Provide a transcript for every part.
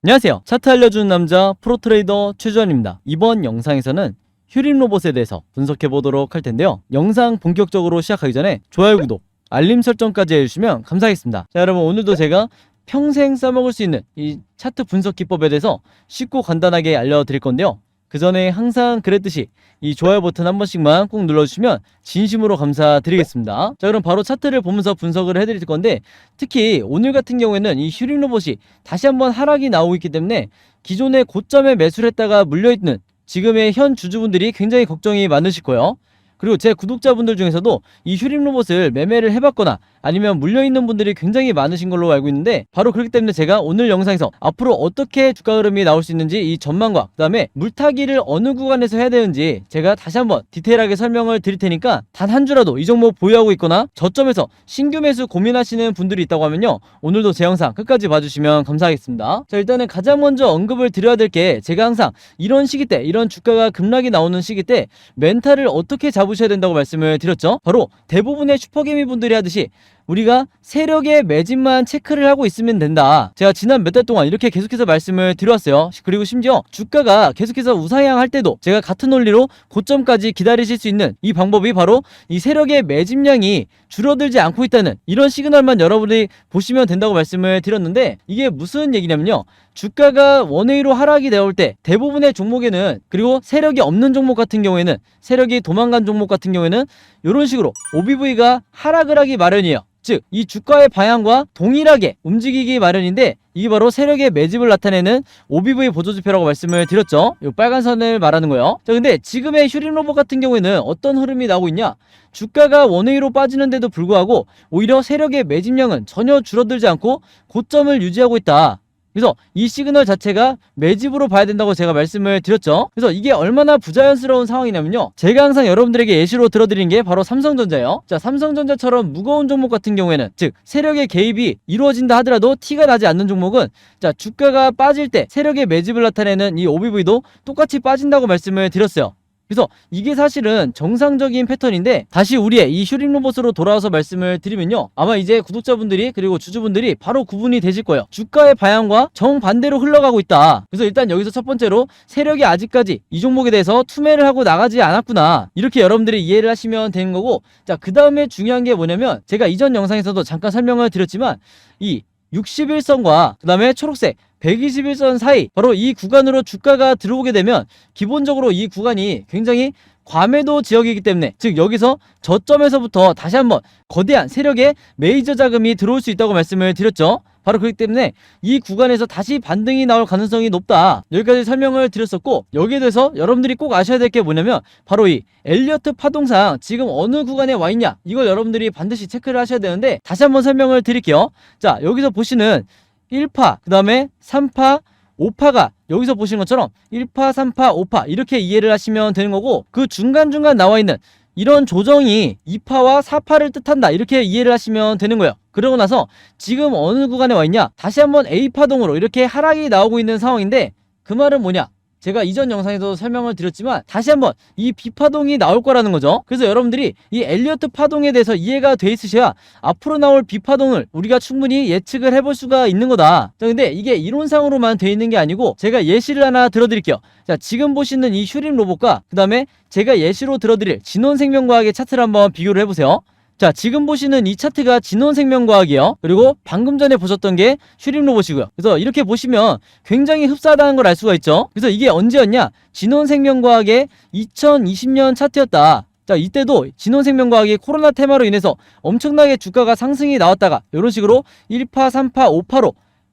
안녕하세요. 차트 알려주는 남자 프로트레이더 최주환입니다. 이번 영상에서는 휴림 로봇에 대해서 분석해 보도록 할 텐데요. 영상 본격적으로 시작하기 전에 좋아요, 구독, 알림 설정까지 해주시면 감사하겠습니다. 자, 여러분, 오늘도 제가 평생 써먹을 수 있는 이 차트 분석 기법에 대해서 쉽고 간단하게 알려드릴 건데요. 그 전에 항상 그랬듯이 이 좋아요 버튼 한 번씩만 꼭 눌러주시면 진심으로 감사드리겠습니다. 자, 그럼 바로 차트를 보면서 분석을 해드릴 건데, 특히 오늘 같은 경우에는 이 휴림 로봇이 다시 한번 하락이 나오고 있기 때문에 기존의 고점에 매수를 했다가 물려있는 지금의 현 주주분들이 굉장히 걱정이 많으실 거예요. 그리고 제 구독자분들 중에서도 이 휴림 로봇을 매매를 해봤거나 아니면 물려있는 분들이 굉장히 많으신 걸로 알고 있는데, 바로 그렇기 때문에 제가 오늘 영상에서 앞으로 어떻게 주가 흐름이 나올 수 있는지 이 전망과 그 다음에 물타기를 어느 구간에서 해야 되는지 제가 다시 한번 디테일하게 설명을 드릴 테니까, 단 한 주라도 이 종목 보유하고 있거나 저점에서 신규 매수 고민하시는 분들이 있다고 하면요, 오늘도 제 영상 끝까지 봐주시면 감사하겠습니다. 자, 일단은 가장 먼저 언급을 드려야 될 게, 제가 항상 이런 시기 때, 이런 주가가 급락이 나오는 시기 때 멘탈을 어떻게 잡으셔야 된다고 말씀을 드렸죠. 바로 대부분의 슈퍼개미 분들이 하듯이 우리가 세력의 매집만 체크를 하고 있으면 된다. 제가 지난 몇 달 동안 이렇게 계속해서 말씀을 드려왔어요. 그리고 심지어 주가가 계속해서 우상향할 때도 제가 같은 논리로 고점까지 기다리실 수 있는 이 방법이 바로 이 세력의 매집량이 줄어들지 않고 있다는 이런 시그널만 여러분이 보시면 된다고 말씀을 드렸는데, 이게 무슨 얘기냐면요, 주가가 원웨이로 하락이 나올 때 대부분의 종목에는, 그리고 세력이 없는 종목 같은 경우에는, 세력이 도망간 종목 같은 경우에는 이런 식으로 OBV가 하락을 하기 마련이에요. 즉, 이 주가의 방향과 동일하게 움직이기 마련인데, 이게 바로 세력의 매집을 나타내는 OBV 보조지표라고 말씀을 드렸죠. 이 빨간 선을 말하는 거예요. 자, 근데 지금의 휴림 로봇 같은 경우에는 어떤 흐름이 나오고 있냐, 주가가 원웨이로 빠지는데도 불구하고 오히려 세력의 매집량은 전혀 줄어들지 않고 고점을 유지하고 있다. 그래서 이 시그널 자체가 매집으로 봐야 된다고 제가 말씀을 드렸죠. 그래서 이게 얼마나 부자연스러운 상황이냐면요, 제가 항상 여러분들에게 예시로 들어드린 게 바로 삼성전자예요. 자, 삼성전자처럼 무거운 종목 같은 경우에는, 즉 세력의 개입이 이루어진다 하더라도 티가 나지 않는 종목은, 자, 주가가 빠질 때 세력의 매집을 나타내는 이 OBV도 똑같이 빠진다고 말씀을 드렸어요. 그래서 이게 사실은 정상적인 패턴인데, 다시 우리의 이 휴림 로봇으로 돌아와서 말씀을 드리면요, 아마 이제 구독자분들이 그리고 주주분들이 바로 구분이 되실 거예요. 주가의 방향과 정반대로 흘러가고 있다. 그래서 일단 여기서 첫 번째로 세력이 아직까지 이 종목에 대해서 투매를 하고 나가지 않았구나, 이렇게 여러분들이 이해를 하시면 되는 거고, 자, 그 다음에 중요한 게 뭐냐면, 제가 이전 영상에서도 잠깐 설명을 드렸지만 이 61선과 그 다음에 초록색 121선 사이, 바로 이 구간으로 주가가 들어오게 되면 기본적으로 이 구간이 굉장히 과매도 지역이기 때문에, 즉 여기서 저점에서부터 다시 한번 거대한 세력의 메이저 자금이 들어올 수 있다고 말씀을 드렸죠. 바로 그렇기 때문에 이 구간에서 다시 반등이 나올 가능성이 높다, 여기까지 설명을 드렸었고, 여기에 대해서 여러분들이 꼭 아셔야 될 게 뭐냐면, 바로 이 엘리어트 파동상 지금 어느 구간에 와 있냐, 이걸 여러분들이 반드시 체크를 하셔야 되는데, 다시 한번 설명을 드릴게요. 자, 여기서 보시는 1파, 그 다음에 3파, 5파가 여기서 보시는 것처럼 1파, 3파, 5파 이렇게 이해를 하시면 되는 거고, 그 중간중간 나와 있는 이런 조정이 2파와 4파를 뜻한다, 이렇게 이해를 하시면 되는 거예요. 그러고 나서 지금 어느 구간에 와 있냐, 다시 한번 A파동으로 이렇게 하락이 나오고 있는 상황인데, 그 말은 뭐냐, 제가 이전 영상에서 설명을 드렸지만 다시 한번 이 B파동이 나올 거라는 거죠. 그래서 여러분들이 이 엘리어트 파동에 대해서 이해가 돼 있으셔야 앞으로 나올 B파동을 우리가 충분히 예측을 해볼 수가 있는 거다. 자, 근데 이게 이론상으로만 돼 있는 게 아니고, 제가 예시를 하나 들어드릴게요. 자, 지금 보시는 이 휴림 로봇과 그 다음에 제가 예시로 들어드릴 진원생명과학의 차트를 한번 비교를 해보세요. 자, 지금 보시는 이 차트가 진원생명과학이에요. 그리고 방금 전에 보셨던 게 휴림 로봇이고요. 그래서 이렇게 보시면 굉장히 흡사하다는 걸 알 수가 있죠. 그래서 이게 언제였냐, 진원생명과학의 2020년 차트였다. 자, 이때도 진원생명과학이 코로나 테마로 인해서 엄청나게 주가가 상승이 나왔다가 이런 식으로 1파, 3파, 5파로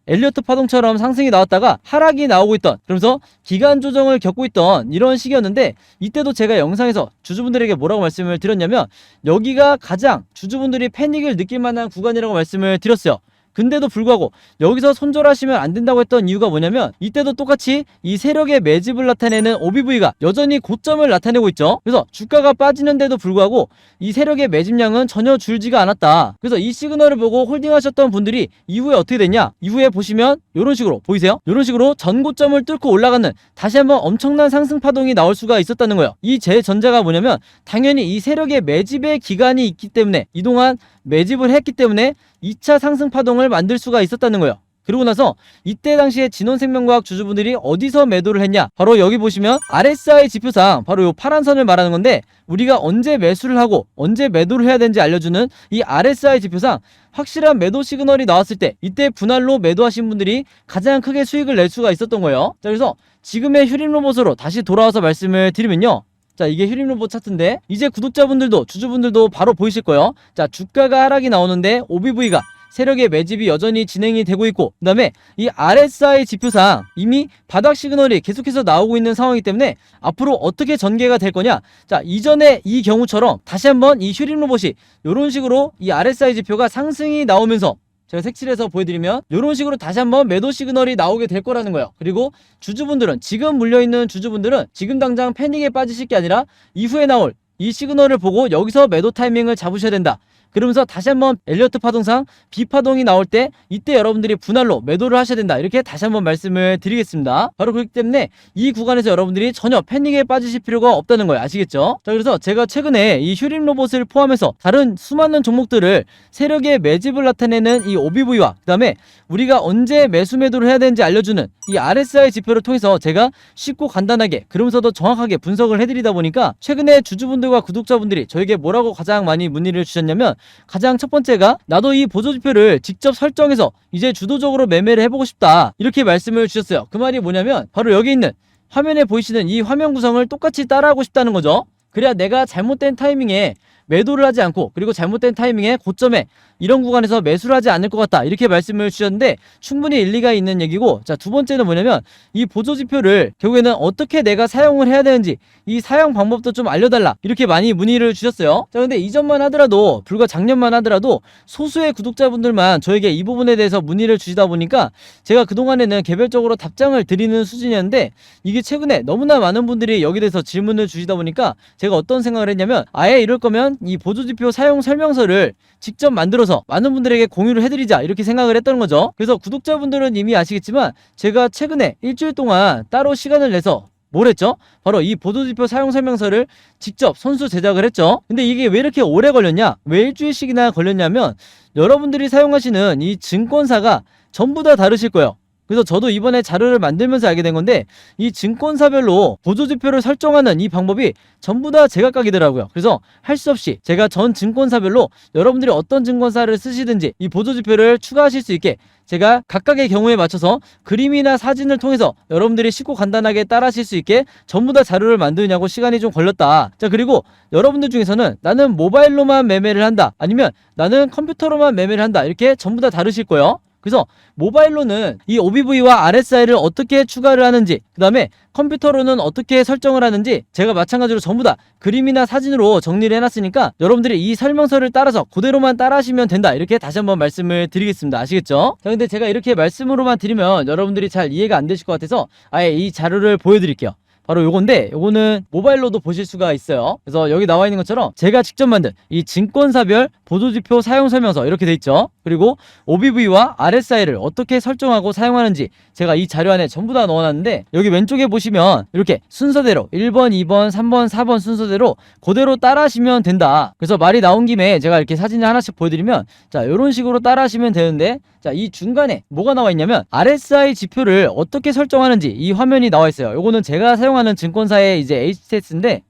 엘리어트 파동처럼 상승이 나왔다가 하락이 나오고 있던, 그러면서 기간 조정을 겪고 있던 이런 시기였는데, 이때도 제가 영상에서 주주분들에게 뭐라고 말씀을 드렸냐면, 여기가 가장 주주분들이 패닉을 느낄 만한 구간이라고 말씀을 드렸어요. 근데도 불구하고 여기서 손절하시면 안 된다고 했던 이유가 뭐냐면, 이때도 똑같이 이 세력의 매집을 나타내는 OBV가 여전히 고점을 나타내고 있죠. 그래서 주가가 빠지는데도 불구하고 이 세력의 매집량은 전혀 줄지가 않았다. 그래서 이 시그널을 보고 홀딩하셨던 분들이 이후에 어떻게 됐냐, 이후에 보시면 이런 식으로 보이세요? 이런 식으로 전고점을 뚫고 올라가는 다시 한번 엄청난 상승 파동이 나올 수가 있었다는 거예요. 이 제 전제가 뭐냐면, 당연히 이 세력의 매집의 기간이 있기 때문에, 이동안 매집을 했기 때문에 2차 상승 파동을 만들 수가 있었다는 거예요. 그러고 나서 이때 당시에 진원생명과학 주주분들이 어디서 매도를 했냐, 바로 여기 보시면 RSI 지표상 바로 요 파란 선을 말하는 건데, 우리가 언제 매수를 하고 언제 매도를 해야 되는지 알려주는 이 RSI 지표상 확실한 매도 시그널이 나왔을 때 이때 분할로 매도하신 분들이 가장 크게 수익을 낼 수가 있었던 거예요. 자, 그래서 지금의 휴림로봇으로 다시 돌아와서 말씀을 드리면요, 자, 이게 휴림로봇 차트인데 이제 구독자분들도 주주분들도 바로 보이실 거예요. 자, 주가가 하락이 나오는데 OBV가 세력의 매집이 여전히 진행이 되고 있고, 그 다음에 이 RSI 지표상 이미 바닥 시그널이 계속해서 나오고 있는 상황이기 때문에 앞으로 어떻게 전개가 될 거냐, 자, 이전에 이 경우처럼 다시 한번 이 휴림로봇이 이런 식으로 이 RSI 지표가 상승이 나오면서 제가 색칠해서 보여드리면 이런 식으로 다시 한번 매도 시그널이 나오게 될 거라는 거예요. 그리고 주주분들은, 지금 물려있는 주주분들은 지금 당장 패닉에 빠지실 게 아니라 이후에 나올 이 시그널을 보고 여기서 매도 타이밍을 잡으셔야 된다. 그러면서 다시 한번 엘리어트 파동상 B파동이 나올 때 이때 여러분들이 분할로 매도를 하셔야 된다, 이렇게 다시 한번 말씀을 드리겠습니다. 바로 그렇기 때문에 이 구간에서 여러분들이 전혀 패닉에 빠지실 필요가 없다는 거예요. 아시겠죠? 자, 그래서 제가 최근에 이 휴림로봇을 포함해서 다른 수많은 종목들을 세력의 매집을 나타내는 이 OBV와 그 다음에 우리가 언제 매수 매도를 해야 되는지 알려주는 이 RSI 지표를 통해서 제가 쉽고 간단하게, 그러면서도 정확하게 분석을 해드리다 보니까 최근에 주주분들과 구독자분들이 저에게 뭐라고 가장 많이 문의를 주셨냐면, 가장 첫 번째가 나도 이 보조지표를 직접 설정해서 이제 주도적으로 매매를 해보고 싶다, 이렇게 말씀을 주셨어요. 그 말이 뭐냐면 바로 여기 있는 화면에 보이시는 이 화면 구성을 똑같이 따라하고 싶다는 거죠. 그래야 내가 잘못된 타이밍에 매도를 하지 않고, 그리고 잘못된 타이밍에 고점에 이런 구간에서 매수를 하지 않을 것 같다, 이렇게 말씀을 주셨는데 충분히 일리가 있는 얘기고, 자, 두 번째는 뭐냐면 이 보조지표를 결국에는 어떻게 내가 사용을 해야 되는지 이 사용 방법도 좀 알려달라, 이렇게 많이 문의를 주셨어요. 자, 근데 이전만 하더라도, 불과 작년만 하더라도 소수의 구독자분들만 저에게 이 부분에 대해서 문의를 주시다 보니까 제가 그동안에는 개별적으로 답장을 드리는 수준이었는데, 이게 최근에 너무나 많은 분들이 여기에 대해서 질문을 주시다 보니까 제가 어떤 생각을 했냐면, 아예 이럴 거면 이 보조지표 사용 설명서를 직접 만들어서 많은 분들에게 공유를 해드리자, 이렇게 생각을 했던 거죠. 그래서 구독자분들은 이미 아시겠지만 제가 최근에 일주일 동안 따로 시간을 내서 뭘 했죠? 바로 이 보조지표 사용 설명서를 직접 손수 제작을 했죠. 근데 이게 왜 이렇게 오래 걸렸냐, 왜 일주일씩이나 걸렸냐면, 여러분들이 사용하시는 이 증권사가 전부 다 다르실 거예요. 그래서 저도 이번에 자료를 만들면서 알게 된 건데, 이 증권사별로 보조지표를 설정하는 이 방법이 전부 다 제각각이더라고요. 그래서 할 수 없이 제가 전 증권사별로 여러분들이 어떤 증권사를 쓰시든지 이 보조지표를 추가하실 수 있게 제가 각각의 경우에 맞춰서 그림이나 사진을 통해서 여러분들이 쉽고 간단하게 따라하실 수 있게 전부 다 자료를 만드냐고 시간이 좀 걸렸다. 자, 그리고 여러분들 중에서는 나는 모바일로만 매매를 한다, 아니면 나는 컴퓨터로만 매매를 한다, 이렇게 전부 다 다르실 거예요. 그래서 모바일로는 이 OBV와 RSI를 어떻게 추가를 하는지, 그 다음에 컴퓨터로는 어떻게 설정을 하는지 제가 마찬가지로 전부 다 그림이나 사진으로 정리를 해놨으니까 여러분들이 이 설명서를 따라서 그대로만 따라하시면 된다, 이렇게 다시 한번 말씀을 드리겠습니다. 아시겠죠? 자, 근데 제가 이렇게 말씀으로만 드리면 여러분들이 잘 이해가 안 되실 것 같아서 아예 이 자료를 보여드릴게요. 바로 요건데, 요거는 모바일로도 보실 수가 있어요. 그래서 여기 나와 있는 것처럼 제가 직접 만든 이 증권사별 보조지표 사용 설명서 이렇게 돼 있죠. 그리고 OBV와 RSI를 어떻게 설정하고 사용하는지 제가 이 자료 안에 전부 다 넣어놨는데, 여기 왼쪽에 보시면 이렇게 순서대로 1번, 2번, 3번, 4번 순서대로 그대로 따라하시면 된다. 그래서 말이 나온 김에 제가 이렇게 사진을 하나씩 보여드리면, 자, 이런 식으로 따라하시면 되는데, 자, 이 중간에 뭐가 나와 있냐면 RSI 지표를 어떻게 설정하는지 이 화면이 나와 있어요. 요거는 제가 사용하는 증권사의 이제 HTS인데,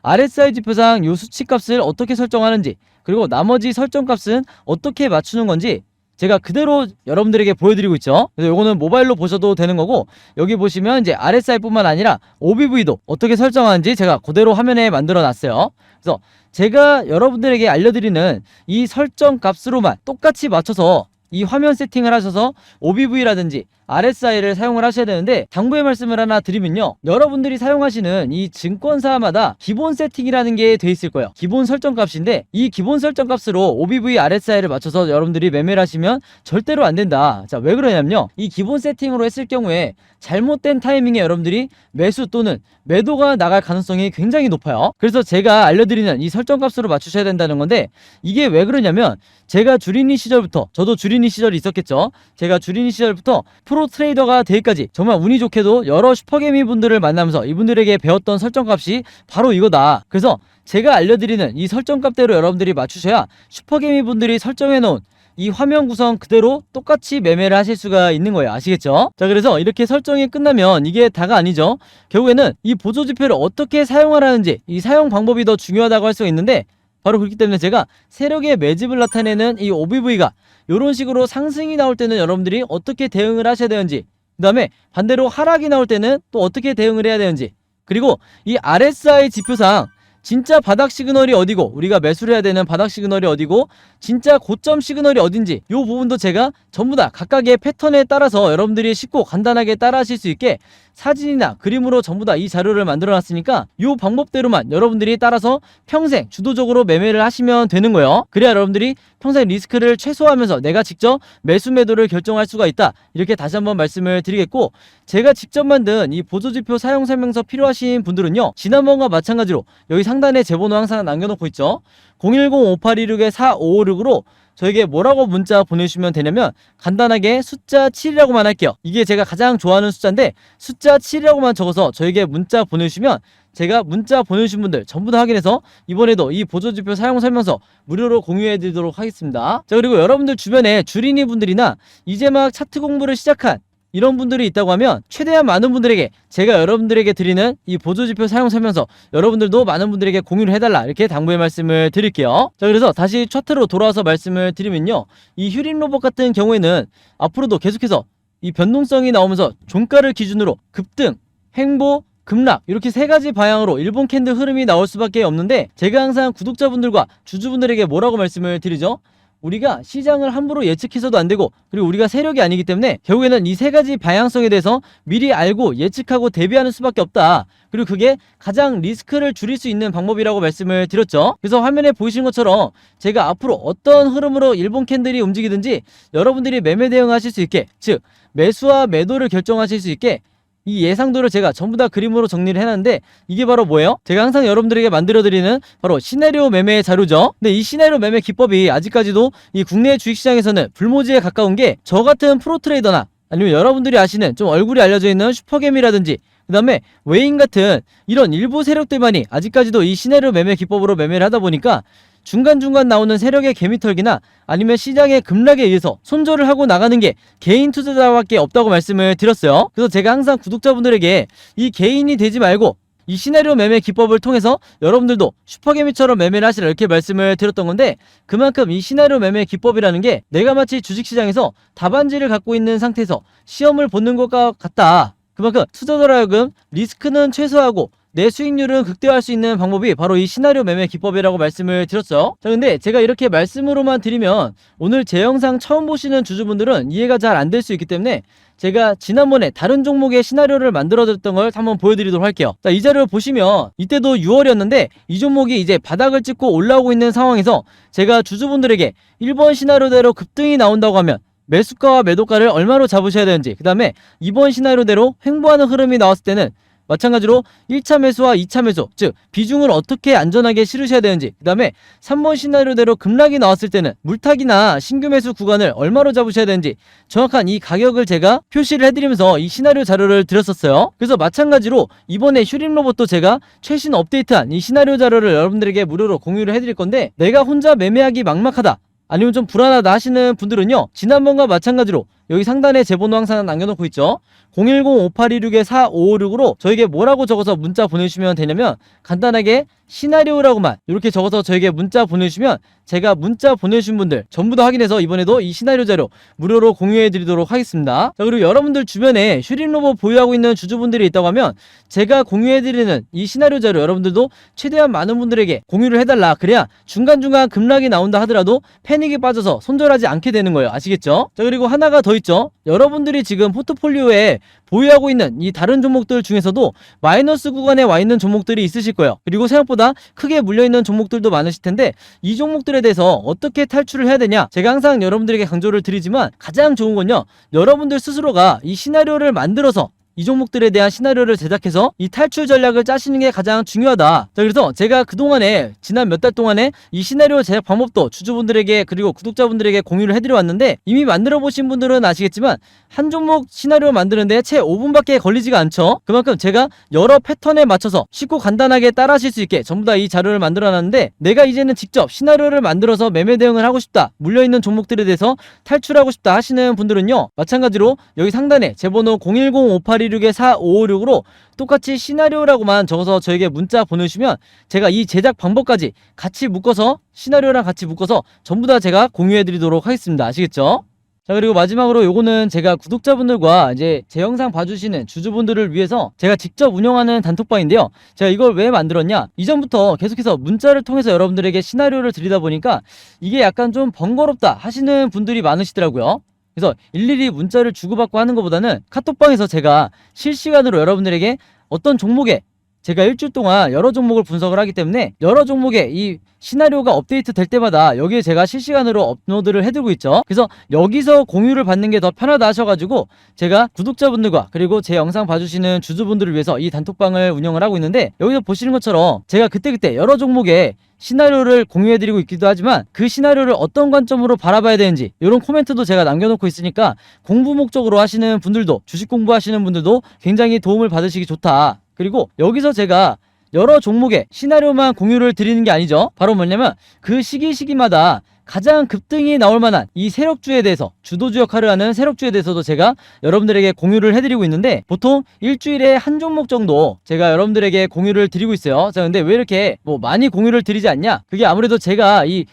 RSI 지표상 요 수치값을 어떻게 설정하는지, 그리고 나머지 설정값은 어떻게 맞추는 건지 제가 그대로 여러분들에게 보여드리고 있죠. 그래서 요거는 모바일로 보셔도 되는 거고, 여기 보시면 이제 RSI 뿐만 아니라 OBV도 어떻게 설정하는지 제가 그대로 화면에 만들어 놨어요. 그래서 제가 여러분들에게 알려드리는 이 설정 값으로만 똑같이 맞춰서 이 화면 세팅을 하셔서 OBV라든지 RSI를 사용을 하셔야 되는데, 당부의 말씀을 하나 드리면요, 여러분들이 사용하시는 이 증권사마다 기본 세팅이라는 게 돼 있을 거예요. 기본 설정 값인데, 이 기본 설정 값으로 OBV, RSI를 맞춰서 여러분들이 매매를 하시면 절대로 안 된다. 자, 왜 그러냐면요, 이 기본 세팅으로 했을 경우에 잘못된 타이밍에 여러분들이 매수 또는 매도가 나갈 가능성이 굉장히 높아요. 그래서 제가 알려드리는 이 설정 값으로 맞추셔야 된다는 건데, 이게 왜 그러냐면, 제가 주린이 시절부터, 저도 주린이 시절이 있었겠죠. 제가 주린이 시절부터 프로 트레이더가 되기까지 정말 운이 좋게도 여러 슈퍼개미 분들을 만나면서 이분들에게 배웠던 설정값이 바로 이거다. 그래서 제가 알려드리는 이 설정값대로 여러분들이 맞추셔야 슈퍼개미 분들이 설정해놓은 이 화면 구성 그대로 똑같이 매매를 하실 수가 있는 거예요. 아시겠죠? 자, 그래서 이렇게 설정이 끝나면 이게 다가 아니죠. 결국에는 이 보조지표를 어떻게 사용하라는지, 이 사용 방법이 더 중요하다고 할 수가 있는데, 바로 그렇기 때문에 제가 세력의 매집을 나타내는 이 OBV가 이런 식으로 상승이 나올 때는 여러분들이 어떻게 대응을 하셔야 되는지, 그 다음에 반대로 하락이 나올 때는 또 어떻게 대응을 해야 되는지, 그리고 이 RSI 지표상 진짜 바닥 시그널이 어디고, 우리가 매수를 해야 되는 바닥 시그널이 어디고, 진짜 고점 시그널이 어딘지, 이 부분도 제가 전부 다 각각의 패턴에 따라서 여러분들이 쉽고 간단하게 따라 하실 수 있게 사진이나 그림으로 전부 다 이 자료를 만들어 놨으니까 이 방법대로만 여러분들이 따라서 평생 주도적으로 매매를 하시면 되는 거예요. 그래야 여러분들이 평생 리스크를 최소화하면서 내가 직접 매수 매도를 결정할 수가 있다, 이렇게 다시 한번 말씀을 드리겠고, 제가 직접 만든 이 보조지표 사용 설명서 필요하신 분들은요, 지난번과 마찬가지로 여기 상단에 제 번호 항상 남겨놓고 있죠. 010-5826-4556으로 저에게 뭐라고 문자 보내주시면 되냐면 간단하게 숫자 7이라고만 할게요. 이게 제가 가장 좋아하는 숫자인데 숫자 7이라고만 적어서 저에게 문자 보내주시면 제가 문자 보내주신 분들 전부 다 확인해서 이번에도 이 보조지표 사용 설명서 무료로 공유해 드리도록 하겠습니다. 자, 그리고 여러분들 주변에 주린이 분들이나 이제 막 차트 공부를 시작한 이런 분들이 있다고 하면 최대한 많은 분들에게 제가 여러분들에게 드리는 이 보조지표 사용 설명서 여러분들도 많은 분들에게 공유를 해달라, 이렇게 당부의 말씀을 드릴게요. 자, 그래서 다시 차트로 돌아와서 말씀을 드리면요, 이 휴림 로봇 같은 경우에는 앞으로도 계속해서 이 변동성이 나오면서 종가를 기준으로 급등, 횡보, 급락, 이렇게 세 가지 방향으로 일본 캔들 흐름이 나올 수밖에 없는데, 제가 항상 구독자분들과 주주분들에게 뭐라고 말씀을 드리죠? 우리가 시장을 함부로 예측해서도 안 되고, 그리고 우리가 세력이 아니기 때문에 결국에는 이 세 가지 방향성에 대해서 미리 알고 예측하고 대비하는 수밖에 없다. 그리고 그게 가장 리스크를 줄일 수 있는 방법이라고 말씀을 드렸죠. 그래서 화면에 보이시는 것처럼 제가 앞으로 어떤 흐름으로 일본 캔들이 움직이든지 여러분들이 매매 대응하실 수 있게, 즉 매수와 매도를 결정하실 수 있게 이 예상도를 제가 전부 다 그림으로 정리를 해놨는데, 이게 바로 뭐예요? 제가 항상 여러분들에게 만들어드리는 바로 시나리오 매매 자료죠. 근데 이 시나리오 매매 기법이 아직까지도 이 국내 주식시장에서는 불모지에 가까운 게, 저 같은 프로트레이더나 아니면 여러분들이 아시는 좀 얼굴이 알려져 있는 슈퍼개미라든지 그 다음에 외인 같은 이런 일부 세력들만이 아직까지도 이 시나리오 매매 기법으로 매매를 하다 보니까 중간중간 나오는 세력의 개미털기나 아니면 시장의 급락에 의해서 손절을 하고 나가는 게 개인 투자자밖에 없다고 말씀을 드렸어요. 그래서 제가 항상 구독자분들에게 이 개인이 되지 말고 이 시나리오 매매 기법을 통해서 여러분들도 슈퍼개미처럼 매매를 하시라, 이렇게 말씀을 드렸던 건데, 그만큼 이 시나리오 매매 기법이라는 게 내가 마치 주식시장에서 답안지를 갖고 있는 상태에서 시험을 보는 것과 같다. 그만큼 투자자로 하여금 리스크는 최소화하고 내 수익률은 극대화할 수 있는 방법이 바로 이 시나리오 매매 기법이라고 말씀을 드렸죠. 자, 근데 제가 이렇게 말씀으로만 드리면 오늘 제 영상 처음 보시는 주주분들은 이해가 잘 안 될 수 있기 때문에 제가 지난번에 다른 종목의 시나리오를 만들어드렸던 걸 한번 보여드리도록 할게요. 자, 이 자료를 보시면 이때도 6월이었는데 이 종목이 이제 바닥을 찍고 올라오고 있는 상황에서 제가 주주분들에게 1번 시나리오대로 급등이 나온다고 하면 매수가와 매도가를 얼마로 잡으셔야 되는지, 그 다음에 2번 시나리오대로 횡보하는 흐름이 나왔을 때는 마찬가지로 1차 매수와 2차 매수, 즉 비중을 어떻게 안전하게 실으셔야 되는지, 그 다음에 3번 시나리오대로 급락이 나왔을 때는 물타기나 신규 매수 구간을 얼마로 잡으셔야 되는지 정확한 이 가격을 제가 표시를 해드리면서 이 시나리오 자료를 드렸었어요. 그래서 마찬가지로 이번에 휴림 로봇도 제가 최신 업데이트한 이 시나리오 자료를 여러분들에게 무료로 공유를 해드릴 건데, 내가 혼자 매매하기 막막하다, 아니면 좀 불안하다 하시는 분들은요, 지난번과 마찬가지로 여기 상단에 제 번호 항상 남겨놓고 있죠. 010-5826-4556으로 저에게 뭐라고 적어서 문자 보내주시면 되냐면 간단하게 시나리오라고만 이렇게 적어서 저에게 문자 보내주시면 제가 문자 보내주신 분들 전부 다 확인해서 이번에도 이 시나리오 자료 무료로 공유해 드리도록 하겠습니다. 자, 그리고 여러분들 주변에 휴림 로봇 보유하고 있는 주주분들이 있다고 하면 제가 공유해 드리는 이 시나리오 자료 여러분들도 최대한 많은 분들에게 공유를 해달라. 그래야 중간중간 급락이 나온다 하더라도 패닉에 빠져서 손절하지 않게 되는 거예요. 아시겠죠? 자, 그리고 하나가 더 있죠. 여러분들이 지금 포트폴리오에 보유하고 있는 이 다른 종목들 중에서도 마이너스 구간에 와 있는 종목들이 있으실 거예요. 그리고 생각보다 크게 물려있는 종목들도 많으실 텐데 이 종목들에 대해서 어떻게 탈출을 해야 되냐, 제가 항상 여러분들에게 강조를 드리지만 가장 좋은 건요, 여러분들 스스로가 이 시나리오를 만들어서 이 종목들에 대한 시나리오를 제작해서 이 탈출 전략을 짜시는 게 가장 중요하다. 자, 그래서 제가 그동안에 지난 몇 달 동안에 이 시나리오 제작 방법도 주주분들에게 그리고 구독자분들에게 공유를 해드려 왔는데, 이미 만들어 보신 분들은 아시겠지만 한 종목 시나리오 만드는데 채 5분밖에 걸리지가 않죠. 그만큼 제가 여러 패턴에 맞춰서 쉽고 간단하게 따라하실 수 있게 전부 다 이 자료를 만들어 놨는데, 내가 이제는 직접 시나리오를 만들어서 매매 대응을 하고 싶다, 물려있는 종목들에 대해서 탈출하고 싶다 하시는 분들은요, 마찬가지로 여기 상단에 제 번호 010-5826-4556으로 똑같이 시나리오라고만 적어서 저에게 문자 보내주시면 제가 이 제작 방법까지 같이 묶어서, 시나리오랑 같이 묶어서 전부 다 제가 공유해드리도록 하겠습니다. 아시겠죠? 자, 그리고 마지막으로 요거는 제가 구독자분들과 이제 제 영상 봐주시는 주주분들을 위해서 제가 직접 운영하는 단톡방인데요. 제가 이걸 왜 만들었냐, 이전부터 계속해서 문자를 통해서 여러분들에게 시나리오를 드리다 보니까 이게 약간 좀 번거롭다 하시는 분들이 많으시더라고요. 그래서 일일이 문자를 주고받고 하는 것보다는 카톡방에서 제가 실시간으로 여러분들에게 어떤 종목에, 제가 일주일 동안 여러 종목을 분석을 하기 때문에 여러 종목에 이 시나리오가 업데이트 될 때마다 여기에 제가 실시간으로 업로드를 해두고 있죠. 그래서 여기서 공유를 받는 게 더 편하다 하셔가지고 제가 구독자분들과 그리고 제 영상 봐주시는 주주분들을 위해서 이 단톡방을 운영을 하고 있는데, 여기서 보시는 것처럼 제가 그때그때 여러 종목에 시나리오를 공유해드리고 있기도 하지만 그 시나리오를 어떤 관점으로 바라봐야 되는지 이런 코멘트도 제가 남겨놓고 있으니까 공부 목적으로 하시는 분들도, 주식 공부하시는 분들도 굉장히 도움을 받으시기 좋다. 그리고 여기서 제가 여러 종목의 시나리오만 공유를 드리는 게 아니죠. 바로 뭐냐면 그 시기마다 가장 급등이 나올 만한 이 세력주에 대해서, 주도주 역할을 하는 세력주에 대해서도 제가 여러분들에게 공유를 해드리고 있는데, 보통 일주일에 한 종목 정도 제가 여러분들에게 공유를 드리고 있어요. 자, 근데 왜 이렇게 뭐 많이 공유를 드리지 않냐? 그게 아무래도 제가 이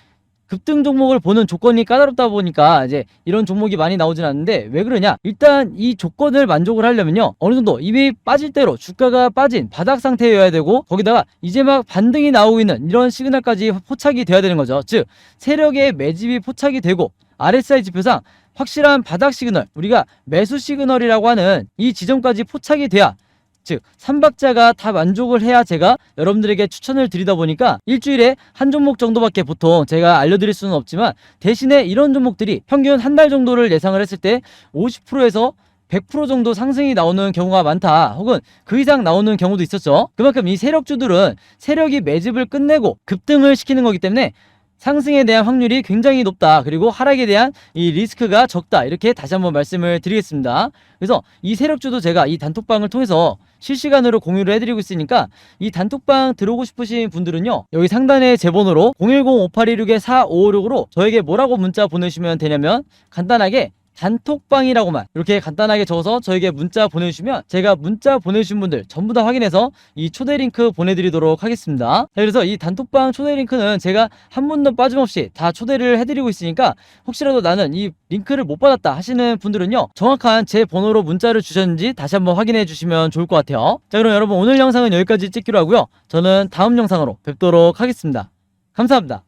급등 종목을 보는 조건이 까다롭다 보니까 이제 이런 종목이 많이 나오진 않는데, 왜 그러냐, 일단 이 조건을 만족을 하려면요, 어느 정도 이미 빠질 대로 주가가 빠진 바닥 상태여야 되고, 거기다가 이제 막 반등이 나오고 있는 이런 시그널까지 포착이 돼야 되는 거죠. 즉 세력의 매집이 포착이 되고 RSI 지표상 확실한 바닥 시그널, 우리가 매수 시그널이라고 하는 이 지점까지 포착이 돼야, 즉 3박자가 다 만족을 해야 제가 여러분들에게 추천을 드리다 보니까 일주일에 한 종목 정도밖에 보통 제가 알려드릴 수는 없지만, 대신에 이런 종목들이 평균 한 달 정도를 예상을 했을 때 50%에서 100% 정도 상승이 나오는 경우가 많다, 혹은 그 이상 나오는 경우도 있었죠. 그만큼 이 세력주들은 세력이 매집을 끝내고 급등을 시키는 거기 때문에 상승에 대한 확률이 굉장히 높다, 그리고 하락에 대한 이 리스크가 적다, 이렇게 다시 한번 말씀을 드리겠습니다. 그래서 이 세력주도 제가 이 단톡방을 통해서 실시간으로 공유를 해드리고 있으니까 이 단톡방 들어오고 싶으신 분들은요, 여기 상단에 제 번호로 010-5826-4556으로 저에게 뭐라고 문자 보내주시면 되냐면, 간단하게 단톡방이라고만 이렇게 간단하게 적어서 저에게 문자 보내주시면 제가 문자 보내주신 분들 전부 다 확인해서 이 초대 링크 보내드리도록 하겠습니다. 그래서 이 단톡방 초대 링크는 제가 한 분도 빠짐없이 다 초대를 해드리고 있으니까, 혹시라도 나는 이 링크를 못 받았다 하시는 분들은요, 정확한 제 번호로 문자를 주셨는지 다시 한번 확인해 주시면 좋을 것 같아요. 자, 그럼 여러분 오늘 영상은 여기까지 찍기로 하고요, 저는 다음 영상으로 뵙도록 하겠습니다. 감사합니다.